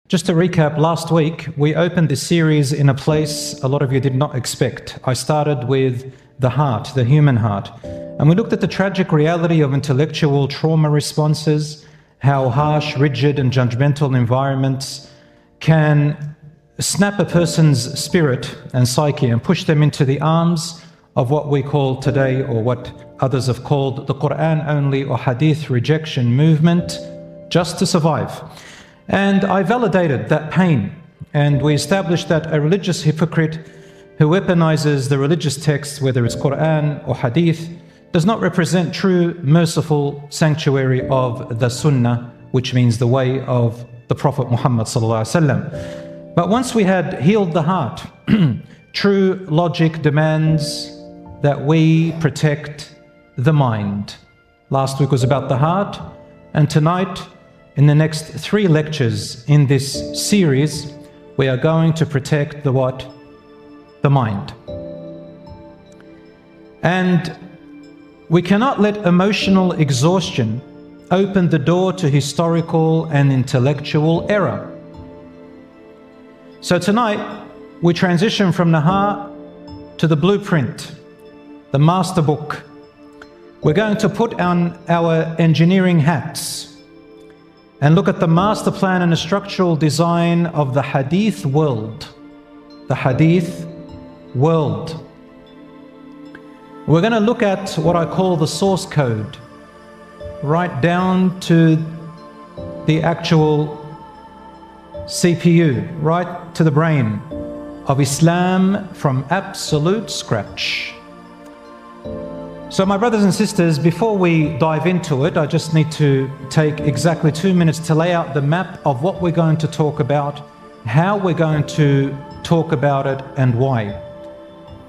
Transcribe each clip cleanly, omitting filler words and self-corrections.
Just to recap, last week we opened this series in a place a lot of you did not expect. I started with the heart, the human heart, and we looked at the tragic reality of intellectual trauma responses, how harsh, rigid and judgmental environments can snap a person's spirit and psyche and push them into the arms of what we call today, or what others have called, the Quran only or Hadith rejection movement, just to survive. And I validated that pain, and we established that a religious hypocrite who weaponizes the religious texts, whether it's Quran or Hadith, does not represent true merciful sanctuary of the Sunnah, which means the way of the Prophet Muhammad ﷺ. But once we had healed the heart, true logic demands that we protect the mind. Last week was about the heart, and tonight, in the next 3 lectures in this series, we are going to protect the what? The mind. And we cannot let emotional exhaustion open the door to historical and intellectual error. So tonight, we transition from the heart to the blueprint, the master book. We're going to put on our engineering hats and look at the master plan and the structural design of the Hadith world. The Hadith world. We're going to look at what I call the source code, right down to the actual CPU, right to the brain of Islam from absolute scratch. So my brothers and sisters, before we dive into it, I just need to take exactly 2 minutes to lay out the map of what we're going to talk about, how we're going to talk about it, and why.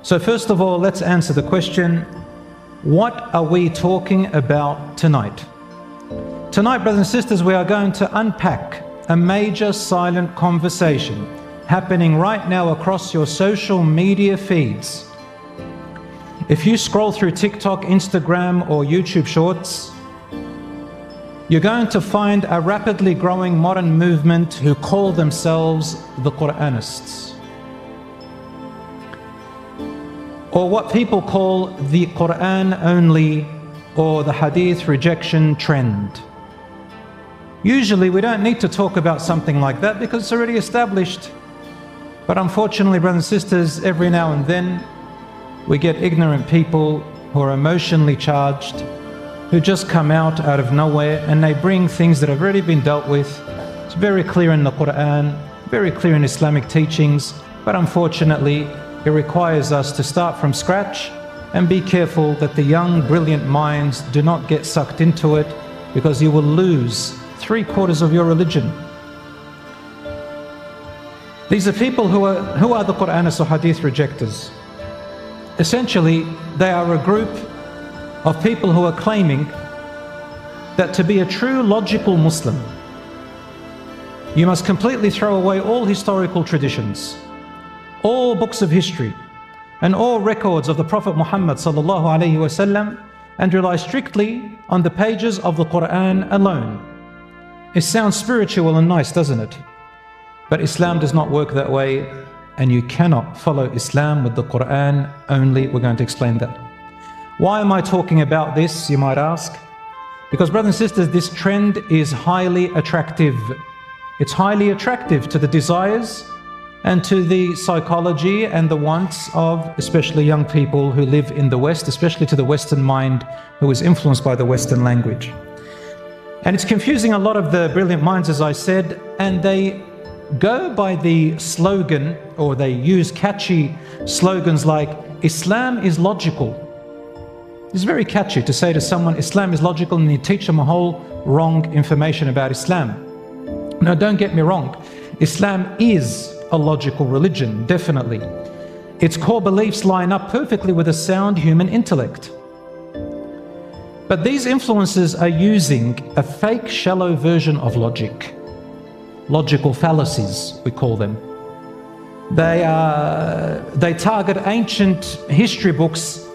So first of all, let's answer the question, what are we talking about tonight? Tonight, brothers and sisters, we are going to unpack a major silent conversation happening right now across your social media feeds. If you scroll through TikTok, Instagram or YouTube Shorts, you're going to find a rapidly growing modern movement who call themselves the Quranists, or what people call the Quran only or the Hadith rejection trend. Usually we don't need to talk about something like that because it's already established. But unfortunately, brothers and sisters, every now and then we get ignorant people who are emotionally charged, who just come out of nowhere and they bring things that have already been dealt with. It's very clear in the Quran, very clear in Islamic teachings, but unfortunately it requires us to start from scratch and be careful that the young, brilliant minds do not get sucked into it, because you will lose 3/4 of your religion. These are people who are the Quranists or Hadith rejectors. Essentially, they are a group of people who are claiming that to be a true logical Muslim, you must completely throw away all historical traditions, all books of history, and all records of the Prophet Muhammad ﷺ, and rely strictly on the pages of the Quran alone. It sounds spiritual and nice, doesn't it? But Islam does not work that way, and you cannot follow Islam with the Quran only. We're going to explain that. Why am I talking about this, you might ask? Because, brothers and sisters, this trend is highly attractive. It's highly attractive to the desires and to the psychology and the wants of especially young people who live in the West, especially to the Western mind who is influenced by the Western language. And it's confusing a lot of the brilliant minds, as I said, and they go by the slogan, or they use catchy slogans like, Islam is logical. It's very catchy to say to someone, Islam is logical, and you teach them a whole wrong information about Islam. Now, don't get me wrong. Islam is a logical religion, definitely. Its core beliefs line up perfectly with a sound human intellect. But these influences are using a fake, shallow version of logic. Logical fallacies, we call them. They target ancient history books,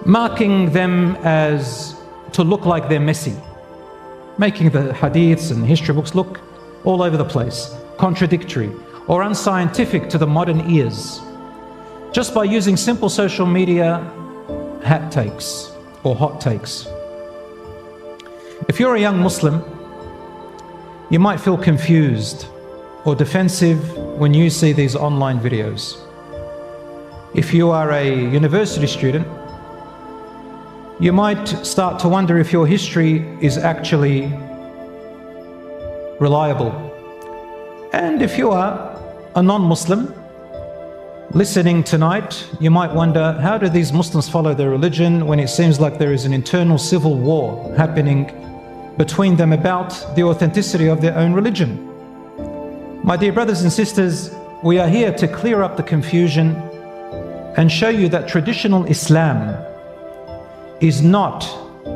marking them as to look like they're messy, making the hadiths and history books look all over the place. contradictory, or unscientific to the modern ears, just by using simple social media hat takes or hot takes. If you're a young Muslim, you might feel confused or defensive when you see these online videos. If you are a university student, you might start to wonder if your history is actually reliable. And if you are a non-Muslim listening tonight, you might wonder, how do these Muslims follow their religion when it seems like there is an internal civil war happening between them about the authenticity of their own religion? My dear brothers and sisters, we are here to clear up the confusion and show you that traditional Islam is not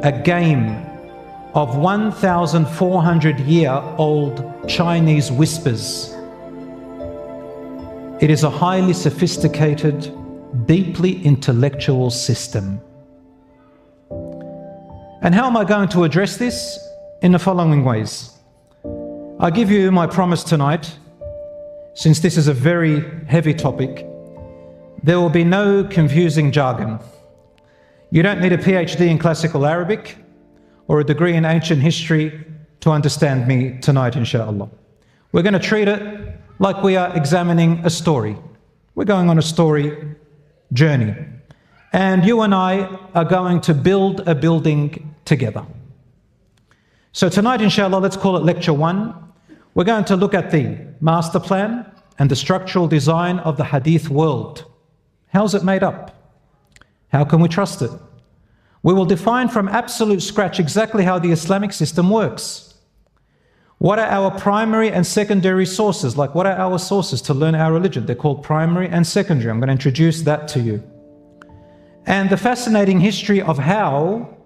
a game of 1,400-year-old Chinese whispers. It is a highly sophisticated, deeply intellectual system. And how am I going to address this? In the following ways. I give you my promise tonight, since this is a very heavy topic, there will be no confusing jargon. You don't need a PhD in classical Arabic or a degree in ancient history to understand me tonight, inshallah. We're going to treat it like we are examining a story. We're going on a story journey. And you and I are going to build a building together. So tonight, inshallah, let's call it Lecture 1. We're going to look at the master plan and the structural design of the Hadith world. How's it made up? How can we trust it? We will define from absolute scratch exactly how the Islamic system works. What are our primary and secondary sources? Like, what are our sources to learn our religion? They're called primary and secondary. I'm going to introduce that to you. And the fascinating history of how